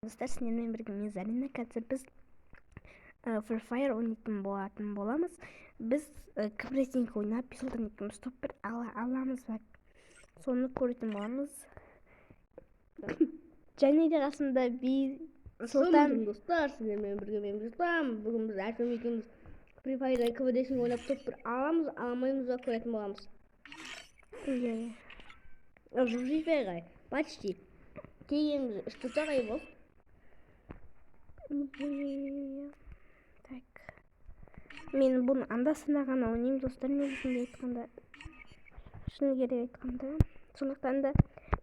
Достар, сіздермен бірге мен Зарина. Қазір біз Free Fire ойнайтын боламыз. Біз кіберсинг ойнап, бисылдан екеуміз топ бір аламыз ба, соны көретін боламыз. Және де қасында Сұлтан. Достар, сіздермен бірге мен Бисылтан. Бүгін біз әркім екеуміз Free Fire'да кіберсинг ойнап топ бір аламыз, аламаймыз ба көретін боламыз. Free Fire'ға почти келгеніміз 3 тұтағай болды. Так, мен бұны анда-санда ғана ойнаймын, достар. Негізінде айтқанда, шыны керек айтқанда, сондықтан да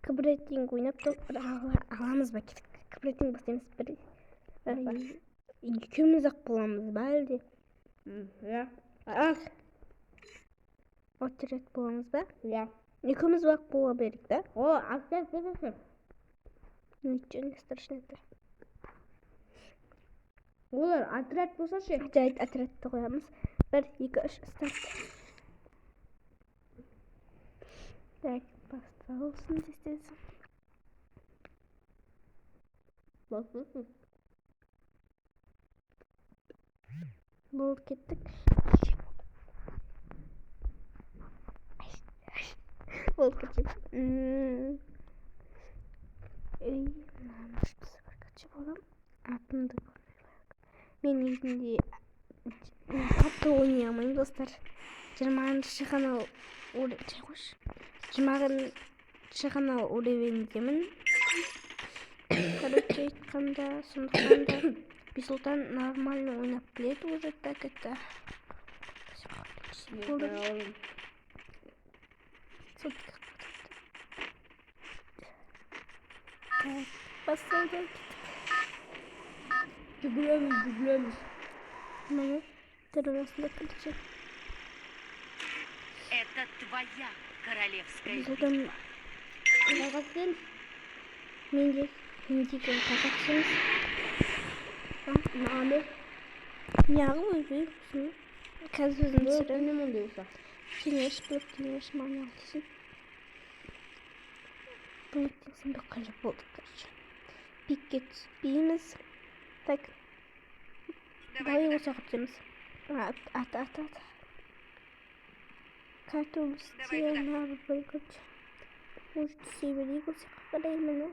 кіберсинг ойнап топ бір аламыз ба, кіберсинг бастаймыз. Бір екеуміз-ақ боламыз ба әлде? Отряд боламыз ба? Екеуміз-ақ бола берейік та? Отряд болсын. Ничего не страшно. Олар отряд болса ше. Жайт отрядты қоямыз. 1, 2, 3 старт. Так, басталсын дестесің. Басылсын. Болды, кеттік. Болды, кеттік. Қачы болам? Атымды мен негізінде қатты ойнай алмаймын, достар. 20-шы ғана уровеньдемін. Короче айтқанда, сондықтан да Бисылтан нормально ойнап біледі уже. Так, это басталды. Жүгіреміз. Мені түрмесінде кірчек. Это твоя королевская Бисылтан Қағатсен. менде хиндиген қағатсыңыз. Нағамыз. Неғыл өзбей құсыны. Қазір өзін сірі. Өтіне мұндай ұса. Кеңеш болып, кеңеш маңы алысын. Бұл еттенсін бір қажып болды, короче. Пикке түспейміз. Так. Давай осы құтымыз. Ат. Карта өстия, нағыр бой көрді. Может, түсе берейік осы қақырай мені.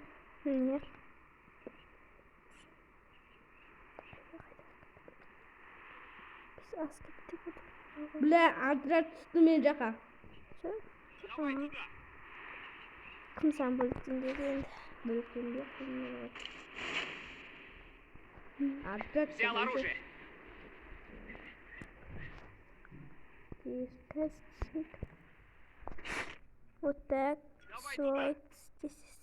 Нет. Біз аз кеттік өтіп. Бля, отряд түсті мен жақа. Кім сан бөліктен деді енді? Бөліктен бе? Отряд взял оружие. Кастинг. Вот так. Свой. Здесь.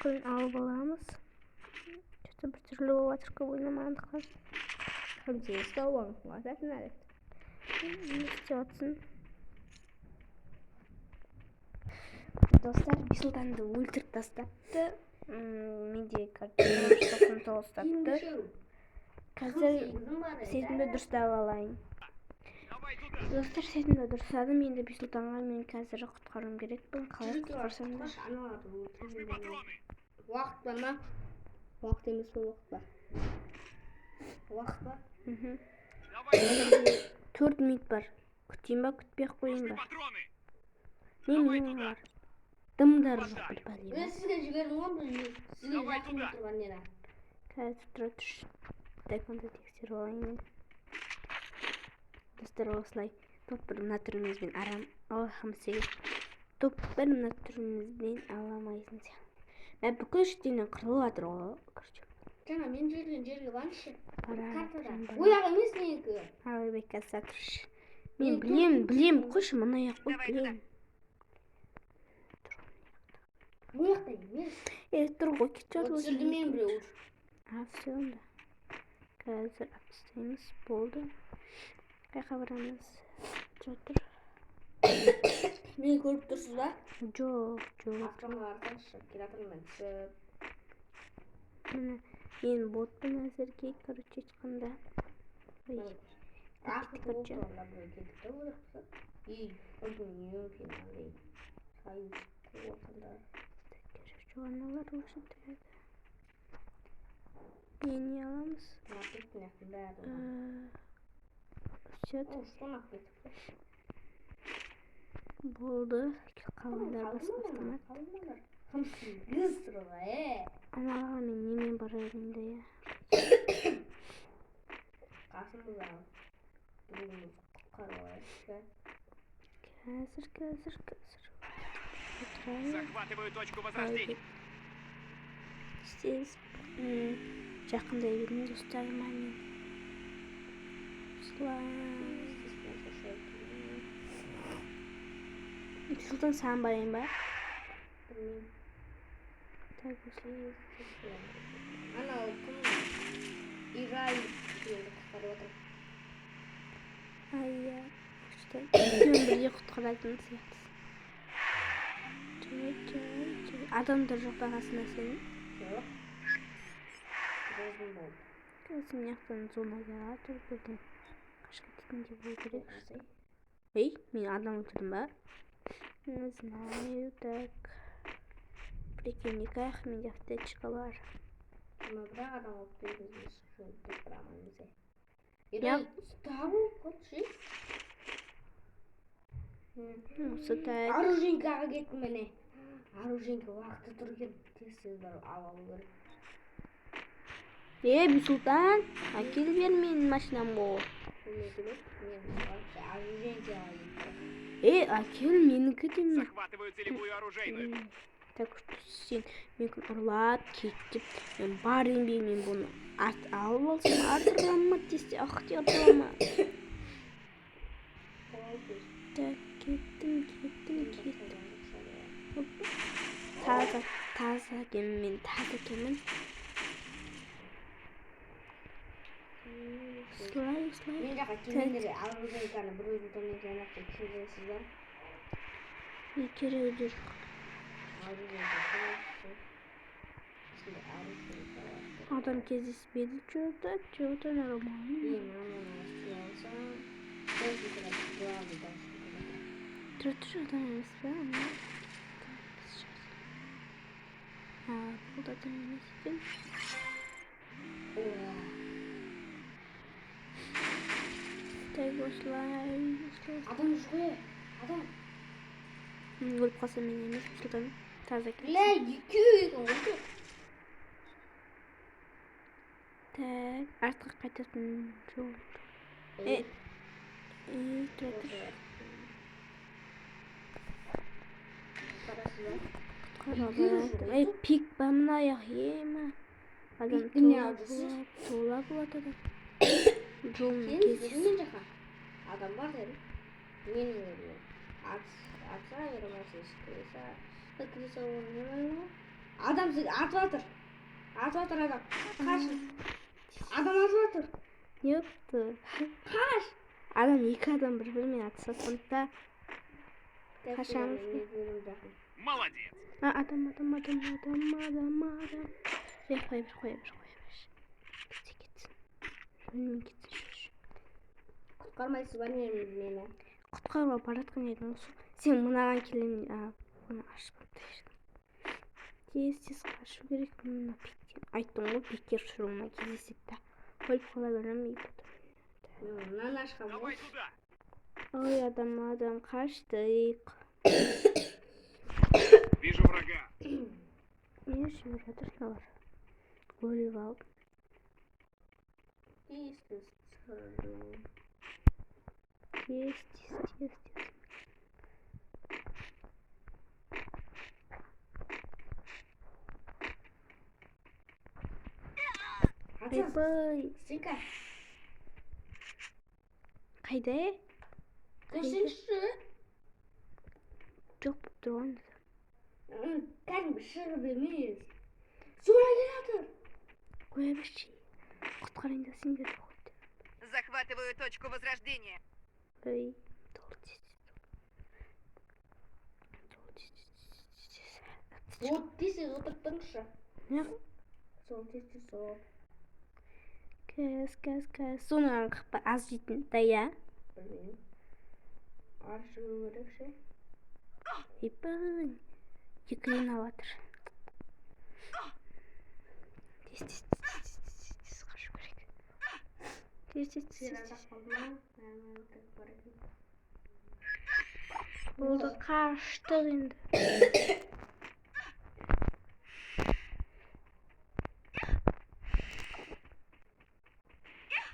Күн алып аламыз. Что-то бір түрлі олатырқа ойнамағандықтан. Кімсе ұстау оңсың, атасын әлі. Не істеватсын? Достар, Бисылтанды өлтіріп тастапты. Менде картинашкасын тоғыстапты. Қазір сетімді дұрыстап алайын. Достар, сетімді дұрыстадым. Енді Бисылтанға мен қазір құтқарым керек. Бұл қалай құтқарсам да. Уақыт бар ма? Уақыт емес пе уақыт бар? Уақыт бар? 4 минут бар. Күтейін ба, күтпей қойын ба? Мен бар. Дымдар жоқ бір бәлем. Мен сізге жібердім ғой, біз сізге жақын тұрған нені. Қазір тұра тұршы. Тайконды тексеріп алайын мен. Достар, осылай топ бір мына түрімізбен аламыз. Топ бір мына түрімізбен аламайсың сен. Мен бүкіл іштенен қырылып жатыр ғой. Жаңа мен жерге баршы. Картада. Ояқ емес менікі. Ой, қазір тұршы. Мен білем, қойшы мұнаяқ қой, білем. Ояқта емес. Тұр ғой, кетер ғой. Түсірді мен біреу. Все онда. Қазір апыстаймыз, болды. Қайқа барамыз. Жатыр. Мені көріп тұрсыз ба? Жоқ. Артымға артыңызшы, келатырмын мен түсіп. Мен ботпын әзірге, короче айтқанда. Артық болды, онда біреу келді. И, өзің ең финалды. Сайыз. Journalar oluşu direkt. Yeni alamız. Süt buldu. Kalınlar basmasınlar. Ana benim bara elinde ya. Kazır. Oturayım. Захватываю точку возрождения. Siz жақында evinin dostlarıma мен. Sultan sen barayım bak. Так, Ana okun İray kurtarıyor. Ay ya. İşte diyorum birce kutkaladın siyahtısın. Adam da yok bakasına senin. Yok. Gözüm oldu. Gözüm yaktan zona yaradır buradan. Kaşka gidince bu gerek. Hey, ben adam oturdum bak. Не знаю, так. Прикинь-ка, меня втечка var. Ama bırak adam okuyor biz şu toprağımızı. Ya. İray ставу koçi. Nasıl tak? Arujinkaga gitmene. Arujinka vakti dururken tezsizler alalım. Bir sultan. Akil vermeyin maşinam bu. Akil meniki değil mi? Захватываю целевую оружейную. Так что sen mümkün ұрlап кетіп, мен бар еңбегіммен бұны алып алсам артырамын десе ықтиярдама. Так, кеттім. Таза кемін. Слай. Мен жаққа келгендерге Arujinканы бір өзім тоннен атып түсіндіресіздер. Не керегі де жоқ. Adam кездеспеді что-то нормально. Тұр адам емес пе? Бұл да адам емес екен. Так, осылай. Адам жүре, адам. Өліп қалса мен емес, жылдан таза кетсін. Бля, екі. Так, артқа қайтатын жол. Тұр. Пик ба мына аяқ ема. Адам тола болады адам. Жолын кездесін. Мен жаққа. Адам бар деді. Мен өрлі. Атса ерімасы ішкелесі. Үкілесі оңын. Адам атып атыр адам. Қашын. Адам атып атыр. Не өтті? Қаш. Адам екі адам бір-бірімен атса сонда қашамыз. Молодец. Адам. Қоя бір. Кетсін. Жөнмен кетсін. Құтқармайсыз ба мені? Құтқаруға баратқан едің осы. Сен мынаған келемін. Оны ашып тез қашу керек. Мына пиктен. Айттым ғой, пиктер шыруына кездеседі. Өліп қала беремін. Мынаны ашқам ғой. Давай туда. Ой, адам, қаштық. Вижу врага. Не жүріп жатыр қалар. Өліп алып. Тез. Айбай. Сика. Қайда? Көшінші. Жоқ болып тұрған. Кәдімгі шығып емес. Суға келатыр. Қоя берші. Құтқарайын да сендер қойды. Захватываю точку возрождения. Ой, Вот тесіз отырттыңшы. Не? Сол тесіз сол. Кәс. Соны қақпа аз жейтін дая. Білмеймін. Аршы керек ше. Ипай. Екіден алатыр. Тез қашу керек. Тез. Болды, қаштық енді.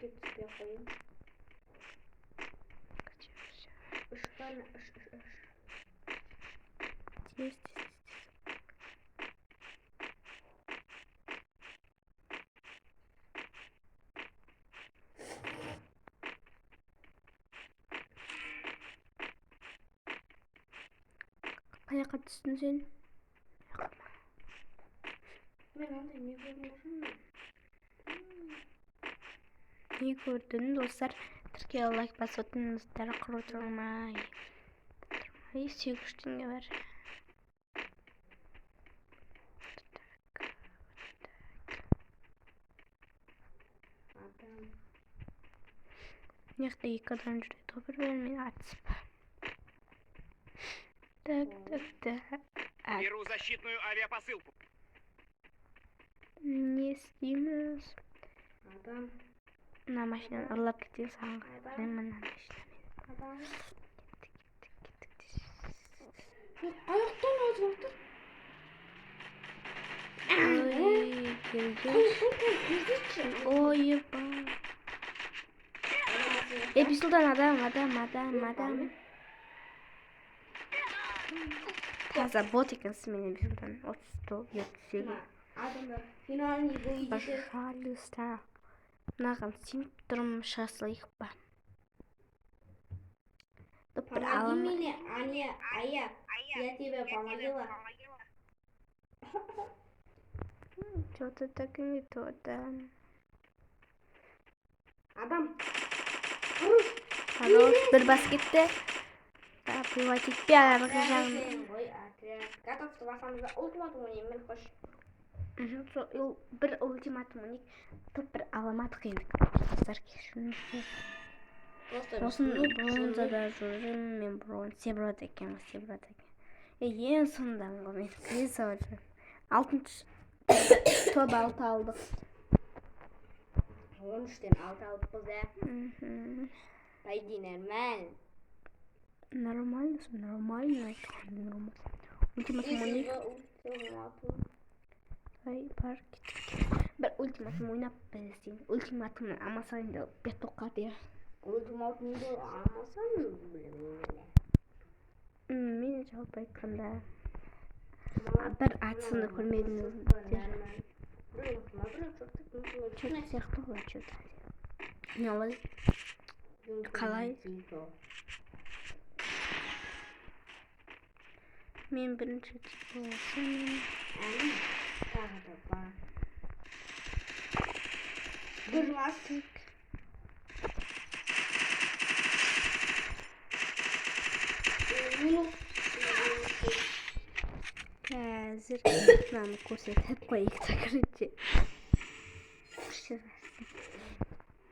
Түспей қойын. Үш таны, үш. Тез. Қаяққа түстің сен? Мен ондай не көрмеймін. Не көрдің достар? Тіркеуге лайк басып отырыңыздар, құрып тұрмай. 800 теңге бар. Адам. Мықты екі адам жүреді, бір-бірімен атысып. Так. Беру защитную авиапосылку. Не істейміз? Адам. Мына машинаны ұрлап кетейік саған қараймын мына машинамен. Адам. Аяқтан азып отыр. Ой, келді. Ойба. Бисұлтан адам. Таза бот екенсің менен Бисұлтан. 37. Адамдар финальный бой жетеді. Пожалуйста. Мынаған сеніп тұрым шығасылайық ба? Помоги мне, Ая. Я тебе помогла. Что-то так и не то, да. Адам. Хорош, бір баскетті. Приватикпе арғы жағын. Готовьте басамызда ультиматум ойнайын, мен қош. Бір ультиматум ойнайық. Топ бір аламадық енді. Достар кешіріңіздер. Сосын бронзада жүрмін, мен себрат екен. Ең соңдан ғой мен кіре жүрмін. 6-шы топ 6 алдық. 13-тен 6 алыппыз, Пойди, нормально. Нормально. Ультиматум ойнайық. Бар кеттік. Бір ультиматум ойнап бәлестейін. Ультиматумның амасайында беттоққа дейір. Ультиматумды алмасам, білмеймін. Мен жалпы айтқанда бір атысында көрмедіңіз. Что-то сияқты ғой, что-то. Не олай? Қалай? Мен бірінші болсам. Тағы да бар. Бір ластик. Қазір мынаны көрсетіп қойып та короче.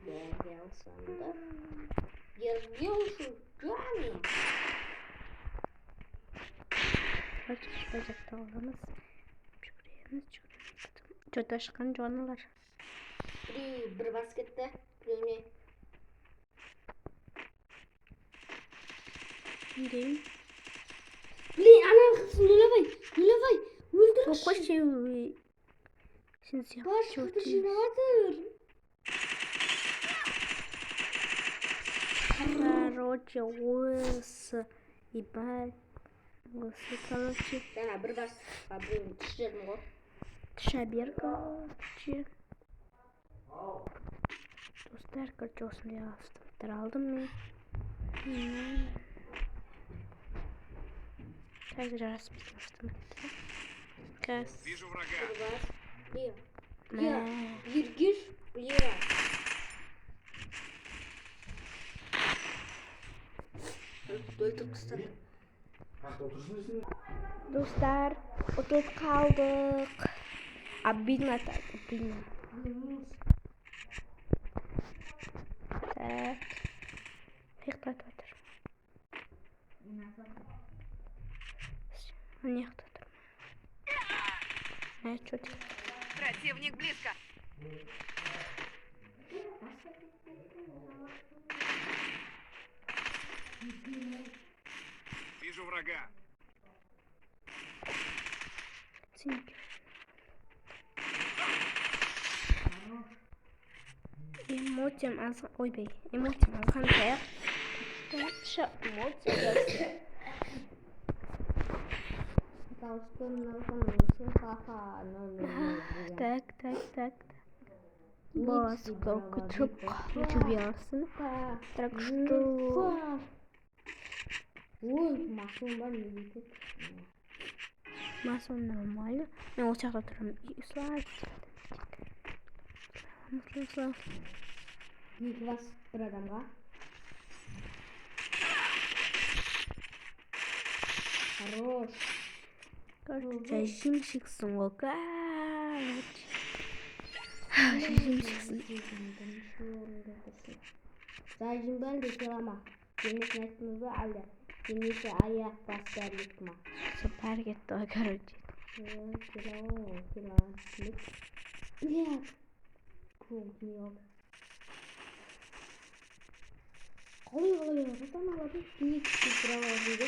Держался руками. Жақта аламыз. Жүгіреміз. Что-то шыққан жоғаналар. Бір баскетті. Біреуіне. Дейін. Блин, анам қылсын, өлевай. Өлдірші. Қош еуі. Сен сияқты Баш қылды жинаватыр. Короче, осы. Ебать. Осы, короче. Жаңа бір бас. Біреуіне түшірдім ғой. Түша бер, короче. Достар, короче, осындай автоматтар алдым мен. Қазір распитін автоматты. Вижу врага. Бір бас. Ергеш. Лева. Өлтіріп тастады. Достар, ұтылып қалдық. Обидно так, обидно. Так. Ұйықтатып отыр. Міне ұйықтатыр. Чётко. Противник близко. Вижу врага. Синяки. Эмоциям азган. Ойбай. Эмоциям азган таяк. Ша эмоция. Так. Бас только убьялся. Так что... Ой, машина летит. Масон нормально. Men o çakta turam. Слава. Слава. Ник вас бір адамға. Хорош. Короче, жимшиксің ғой. Короче. Жимшиксің. Зайжымдан да келама. Денесін айттыңыз ба әлде? Денесі аяқ бас бәрлік ма? Süper gitti o короче. Келам. Нет. Yok. Қалай, қайтан алады? Ник тұралар дейді.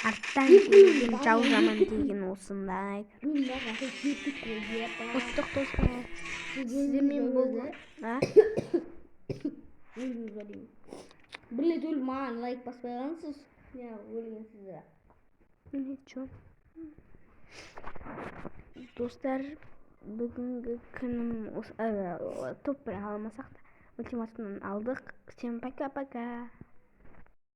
Арттан келген жау жаман деген осындай. Мен маған кетіп қойды. Ұстық достар. Сіздермен болды. Өзіңіз ойлаймын. Білет өл маған лайк баспайғансыз. Я өлгенсіз. Ничего. Достар, бүгінгі күнім топ бір аламасақ та ультиматумнан алдық. Всем пока-пока.